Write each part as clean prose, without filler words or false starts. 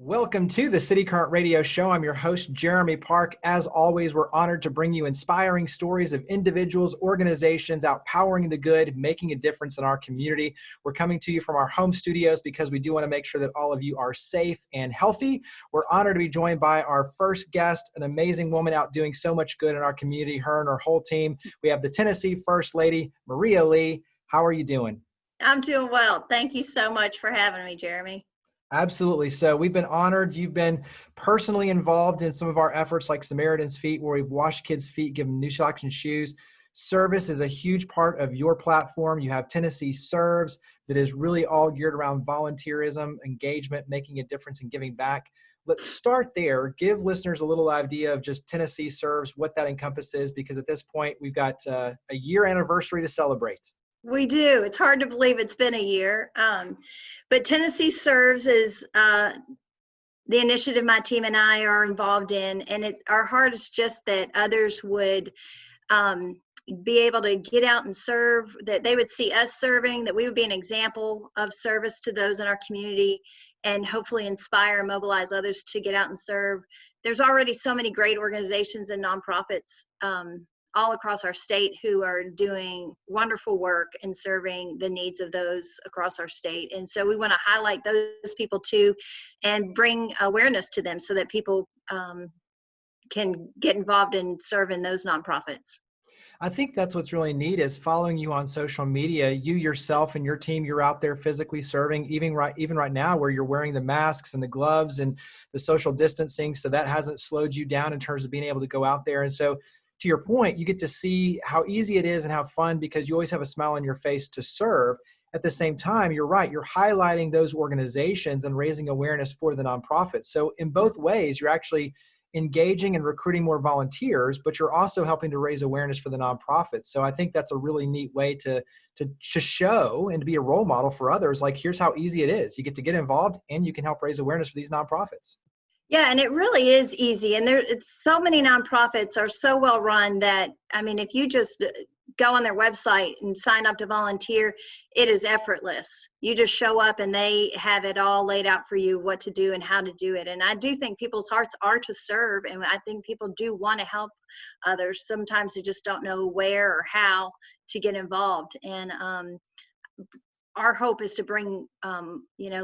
Welcome to the City Current Radio Show. I'm your host, Jeremy Park. As always, we're honored to bring you inspiring stories of individuals, organizations out powering the good, making a difference in our community. We're coming to you from our home studios because we do want to make sure that all of you are safe and healthy. We're honored to be joined by our first guest, an amazing woman out doing so much good in our community, her and her whole team. We have the Tennessee First Lady, Maria Lee. How are you doing? I'm doing well. Thank you so much for having me, Jeremy. Absolutely. So we've been honored. You've been personally involved in some of our efforts like Samaritan's Feet, where we've washed kids' feet, given them new socks and shoes. Service is a huge part of your platform. You have Tennessee Serves that is really all geared around volunteerism, engagement, making a difference and giving back. Let's start there. Give listeners a little idea of just Tennessee Serves, what that encompasses, because at this point we've got a year anniversary to celebrate. We do. It's hard to believe it's been a year. But Tennessee Serves is the initiative my team and I are involved in. And our heart is just that others would be able to get out and serve, that they would see us serving, that we would be an example of service to those in our community, and hopefully inspire and mobilize others to get out and serve. There's already so many great organizations and nonprofits all across our state who are doing wonderful work and serving the needs of those across our state. And so we want to highlight those people too and bring awareness to them so that people can get involved in serving those nonprofits. I think that's what's really neat is following you on social media. You yourself and your team, you're out there physically serving, even right now where you're wearing the masks and the gloves and the social distancing. So that hasn't slowed you down in terms of being able to go out there. And so to your point, you get to see how easy it is and how fun, because you always have a smile on your face to serve. At the same time, you're right, you're highlighting those organizations and raising awareness for the nonprofits. So in both ways, you're actually engaging and recruiting more volunteers, but you're also helping to raise awareness for the nonprofits. So I think that's a really neat way to show and to be a role model for others. Like, here's how easy it is. You get involved and you can help raise awareness for these nonprofits. Yeah, and it really is easy. And it's so many nonprofits are so well run that, I mean, if you just go on their website and sign up to volunteer, it is effortless. You just show up and they have it all laid out for you, what to do and how to do it. And I do think people's hearts are to serve, and I think people do want to help others. Sometimes they just don't know where or how to get involved. And our hope is to bring,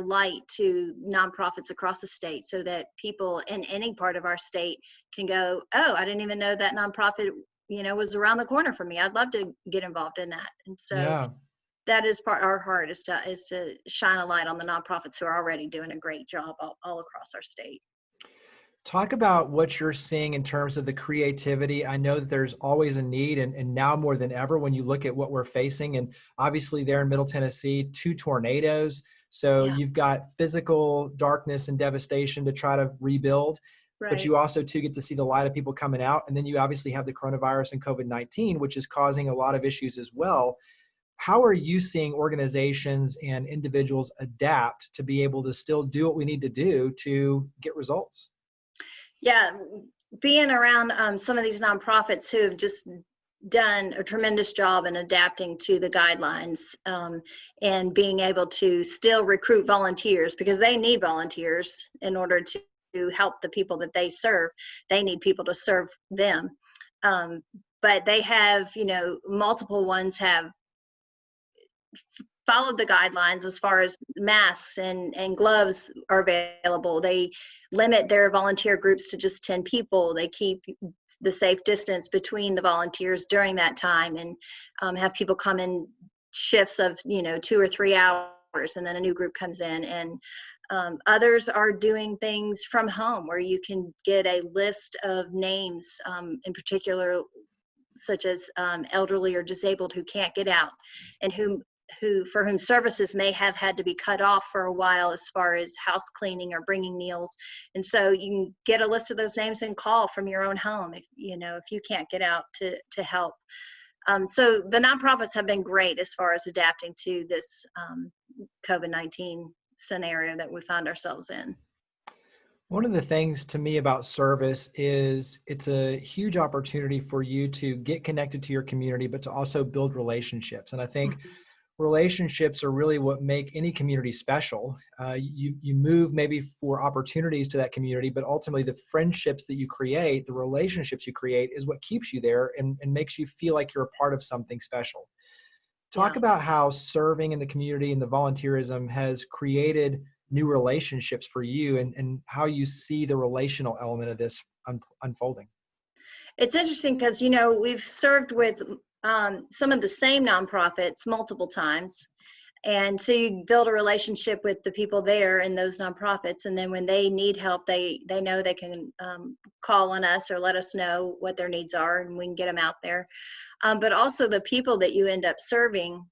light to nonprofits across the state so that people in any part of our state can go, oh, I didn't even know that nonprofit, was around the corner for me. I'd love to get involved in that. And so that is our heart is to shine a light on the nonprofits who are already doing a great job all across our state. Talk about what you're seeing in terms of the creativity. I know that there's always a need, and now more than ever when you look at what we're facing. And obviously there in Middle Tennessee, 2 tornadoes. So you've got physical darkness and devastation to try to rebuild. Right. But you also too get to see the light of people coming out. And then you obviously have the coronavirus and COVID-19, which is causing a lot of issues as well. How are you seeing organizations and individuals adapt to be able to still do what we need to do to get results? Yeah, being around some of these nonprofits who have just done a tremendous job in adapting to the guidelines and being able to still recruit volunteers, because they need volunteers in order to help the people that they serve. They need people to serve them. But they have, multiple ones have followed the guidelines as far as masks and gloves are available. They limit their volunteer groups to just 10 people. They keep the safe distance between the volunteers during that time, and have people come in shifts of 2 or 3 hours, and then a new group comes in. And others are doing things from home where you can get a list of names, in particular, such as elderly or disabled who can't get out, and for whom services may have had to be cut off for a while as far as house cleaning or bringing meals. And so you can get a list of those names and call from your own home if you can't get out to help. So the nonprofits have been great as far as adapting to this COVID-19 scenario that we find ourselves in. One of the things to me about service is it's a huge opportunity for you to get connected to your community, but to also build relationships. And I think relationships are really what make any community special. You move maybe for opportunities to that community, but ultimately the friendships that you create, the relationships you create, is what keeps you there and makes you feel like you're a part of something special. Talk Yeah. about how serving in the community and the volunteerism has created new relationships for you, and how you see the relational element of this unfolding. It's interesting because, we've served with some of the same nonprofits multiple times. And so you build a relationship with the people there in those nonprofits. And then when they need help, they know they can call on us or let us know what their needs are, and we can get them out there. But also the people that you end up serving,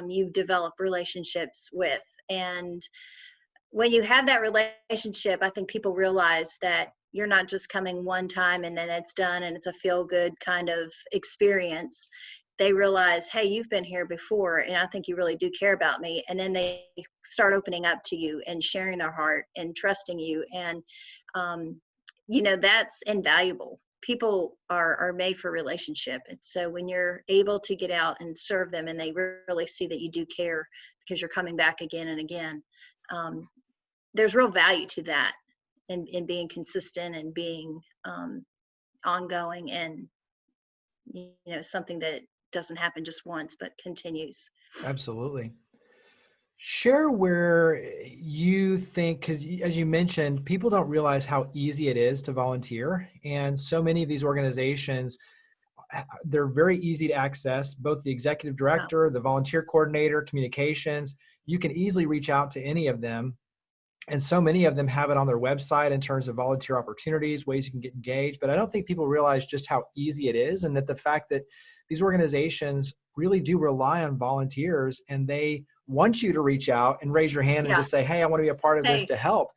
you develop relationships with. And when you have that relationship, I think people realize that you're not just coming one time and then it's done and it's a feel good kind of experience. They realize, hey, you've been here before and I think you really do care about me. And then they start opening up to you and sharing their heart and trusting you. And, that's invaluable. People are made for relationship. And so when you're able to get out and serve them and they really see that you do care because you're coming back again and again, there's real value to that, in being consistent and being ongoing, and something that doesn't happen just once but continues. Absolutely. Share where you think, because as you mentioned, people don't realize how easy it is to volunteer. And so many of these organizations, they're very easy to access, both the executive Yeah. director, the volunteer coordinator, communications. You can easily reach out to any of them. And so many of them have it on their website in terms of volunteer opportunities, ways you can get engaged. But I don't think people realize just how easy it is, and that the fact that these organizations really do rely on volunteers, and they want you to reach out and raise your hand and Yeah. just say, hey, I want to be a part of this Hey. to help.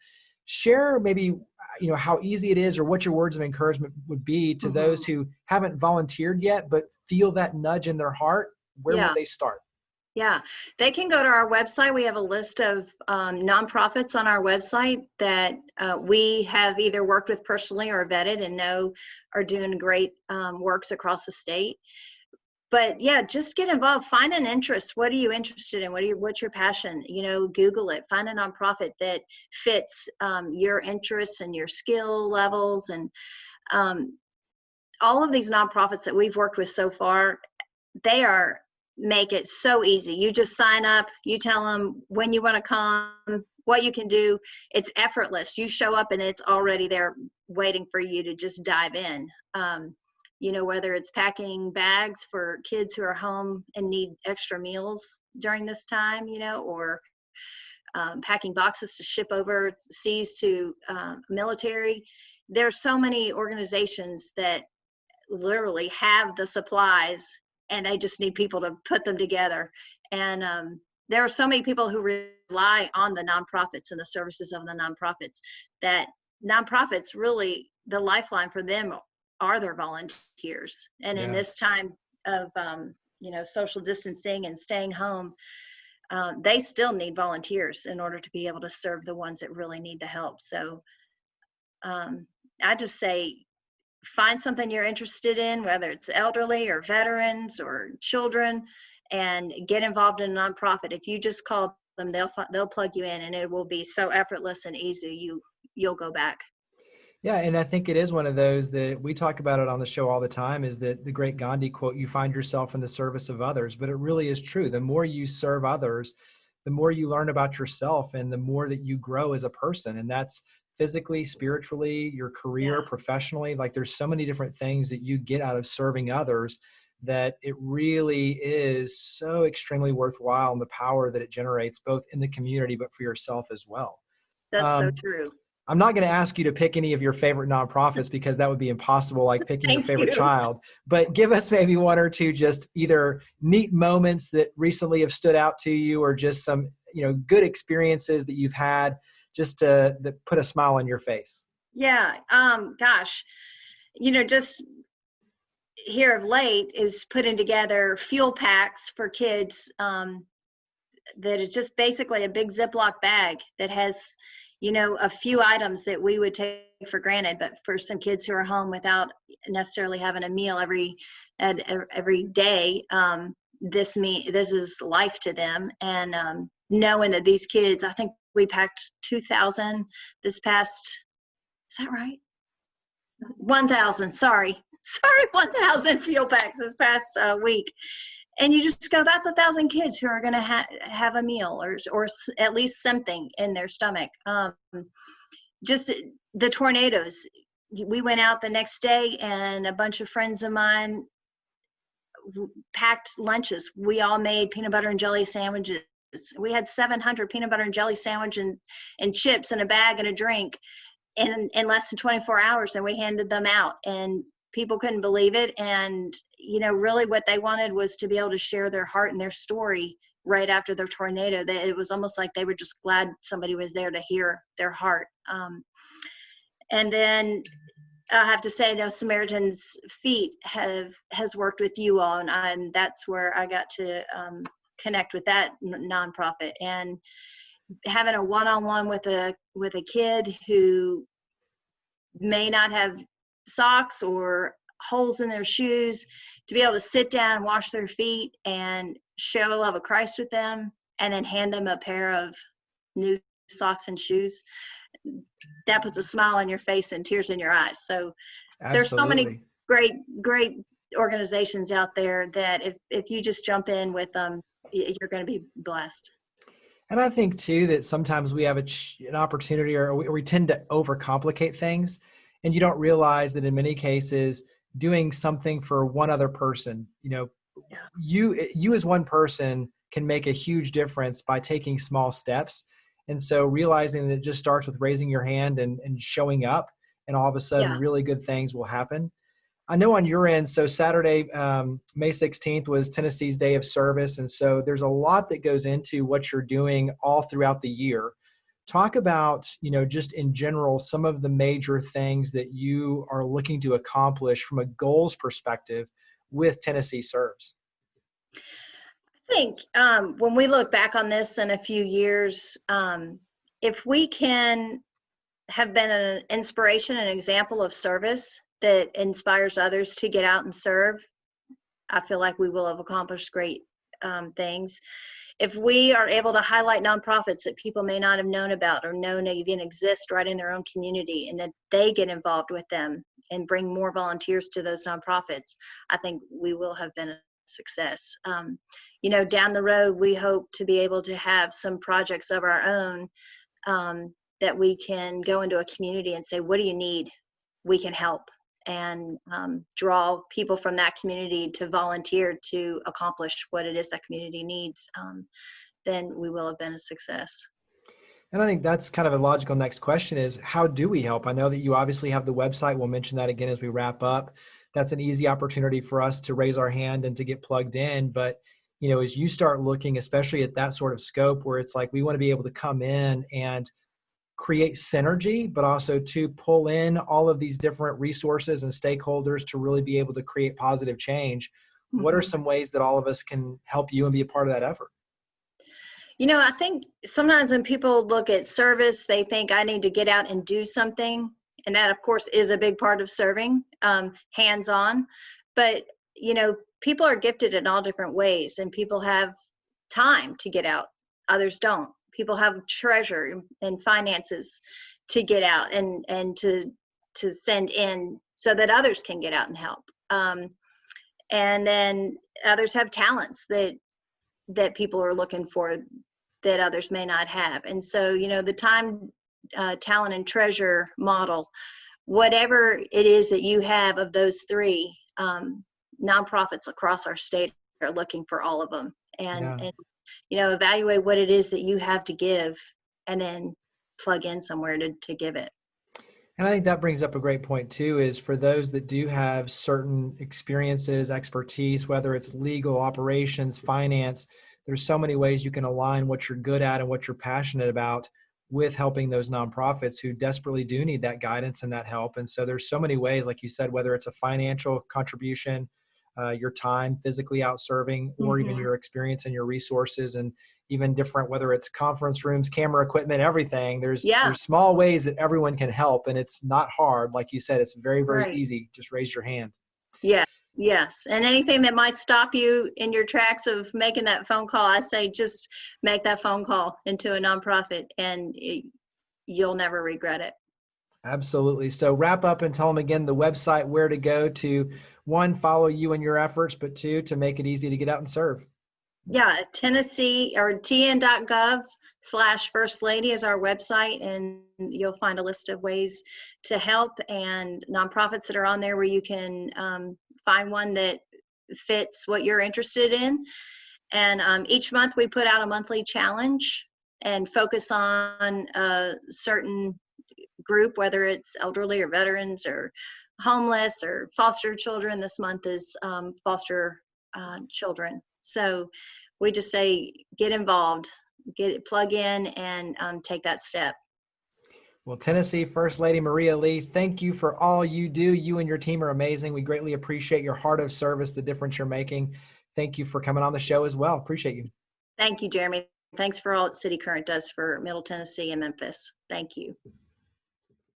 Share maybe, how easy it is, or what your words of encouragement would be to those Mhm. who haven't volunteered yet, but feel that nudge in their heart. Where would Yeah. they start? Yeah, they can go to our website. We have a list of nonprofits on our website that we have either worked with personally or vetted and know are doing great works across the state. But yeah, just get involved. Find an interest. What are you interested in? What's your passion? Google it. Find a nonprofit that fits your interests and your skill levels. And all of these nonprofits that we've worked with so far, they make it so easy. You just sign up, you tell them when you want to come, what you can do. It's effortless. You show up and it's already there waiting for you to just dive in. Whether it's packing bags for kids who are home and need extra meals during this time, or packing boxes to ship overseas to military. There's so many organizations that literally have the supplies and they just need people to put them together. And there are so many people who rely on the nonprofits and the services of the nonprofits, that nonprofits really, the lifeline for them are their volunteers. And in Yeah. this time of social distancing and staying home, they still need volunteers in order to be able to serve the ones that really need the help. So I just say, find something you're interested in, whether it's elderly or veterans or children, and get involved in a nonprofit. If you just call them, they'll plug you in, and it will be so effortless and easy. You'll go back. Yeah, and I think it is one of those that we talk about it on the show all the time, is that the great Gandhi quote, you find yourself in the service of others. But it really is true. The more you serve others, the more you learn about yourself, and the more that you grow as a person. And that's physically, spiritually, your career, Yeah, professionally. Like, there's so many different things that you get out of serving others, that it really is so extremely worthwhile, and the power that it generates both in the community, but for yourself as well. that's so Um, true. I'm not going to ask you to pick any of your favorite nonprofits, because that would be impossible, like picking your Thank favorite you. child. But give us maybe one or two just either neat moments that recently have stood out to you, or just some, good experiences that you've had, just that put a smile on your face. Yeah. Gosh, just here of late is putting together fuel packs for kids. That is just basically a big Ziploc bag that has, a few items that we would take for granted, but for some kids who are home without necessarily having a meal every day, this is life to them. And knowing that these kids, I think we packed 2,000 this past, is that right? 1,000, sorry, 1,000 fuel packs this past week. And you just go, that's 1,000 kids who are going to have a meal or at least something in their stomach. Just the tornadoes. We went out the next day, and a bunch of friends of mine packed lunches. We all made peanut butter and jelly sandwiches. We had 700 peanut butter and jelly sandwiches and chips and a bag and a drink in less than 24 hours, and we handed them out, and people couldn't believe it. And really what they wanted was to be able to share their heart and their story right after the tornado. It was almost like they were just glad somebody was there to hear their heart. And then I have to say, Samaritan's Feet has worked with you all, and that's where I got to connect with that nonprofit. And having a one-on-one with a kid who may not have socks or holes in their shoes, to be able to sit down and wash their feet and share the love of Christ with them, and then hand them a pair of new socks and shoes, that puts a smile on your face and tears in your eyes. So there's so many great organizations out there that if you just jump in with them, you're going to be blessed. And I think too that sometimes we have an opportunity, or we tend to overcomplicate things, and you don't realize that in many cases doing something for one other person, you as one person can make a huge difference by taking small steps. And so realizing that it just starts with raising your hand and showing up, and all of a sudden really good things will happen. I know on your end, so Saturday, May 16th was Tennessee's Day of Service. And so there's a lot that goes into what you're doing all throughout the year. Talk about, just in general, some of the major things that you are looking to accomplish from a goals perspective with Tennessee Serves. I think when we look back on this in a few years, if we can have been an inspiration, an example of service that inspires others to get out and serve, I feel like we will have accomplished great things. If we are able to highlight nonprofits that people may not have known about or known even exist right in their own community, and that they get involved with them and bring more volunteers to those nonprofits, I think we will have been a success. Down the road, we hope to be able to have some projects of our own that we can go into a community and say, what do you need? We can help. And draw people from that community to volunteer to accomplish what it is that community needs, then we will have been a success. And I think that's kind of a logical next question is, how do we help? I know that you obviously have the website. We'll mention that again as we wrap up. That's an easy opportunity for us to raise our hand and to get plugged in. But, as you start looking, especially at that sort of scope where it's like we want to be able to come in and create synergy, but also to pull in all of these different resources and stakeholders to really be able to create positive change. Mm-hmm. What are some ways that all of us can help you and be a part of that effort? I think sometimes when people look at service, they think I need to get out and do something. And that, of course, is a big part of serving, hands-on. But, people are gifted in all different ways, and people have time to get out. Others don't. People have treasure and finances to get out and to send in so that others can get out and help. And then others have talents that people are looking for that others may not have. And so, the time, talent, and treasure model, whatever it is that you have of those three, nonprofits across our state are looking for all of them. And evaluate what it is that you have to give, and then plug in somewhere to give it. And I think that brings up a great point too, is for those that do have certain experiences, expertise, whether it's legal, operations, finance, there's so many ways you can align what you're good at and what you're passionate about with helping those nonprofits who desperately do need that guidance and that help. And so there's so many ways, like you said, whether it's a financial contribution, your time physically out serving, or even your experience and your resources, and even different, whether it's conference rooms, camera equipment, everything. There's small ways that everyone can help, and it's not hard. Like you said, it's very, very easy. Just raise your hand. Yeah. Yes, and anything that might stop you in your tracks of making that phone call, I say just make that phone call into a nonprofit, and you'll never regret it. Absolutely. So wrap up and tell them again the website where to go to, one, follow you and your efforts, but two, to make it easy to get out and serve. Yeah, Tennessee or tn.gov/First Lady is our website, and you'll find a list of ways to help and nonprofits that are on there where you can find one that fits what you're interested in. And each month we put out a monthly challenge and focus on a certain group, whether it's elderly or veterans or homeless or foster children. This month is foster children. So we just say, get involved, plug in, and take that step. Well, Tennessee First Lady Maria Lee, thank you for all you do. You and your team are amazing. We greatly appreciate your heart of service, the difference you're making. Thank you for coming on the show as well. Appreciate you. Thank you, Jeremy. Thanks for all that cityCURRENT does for Middle Tennessee and Memphis. Thank you.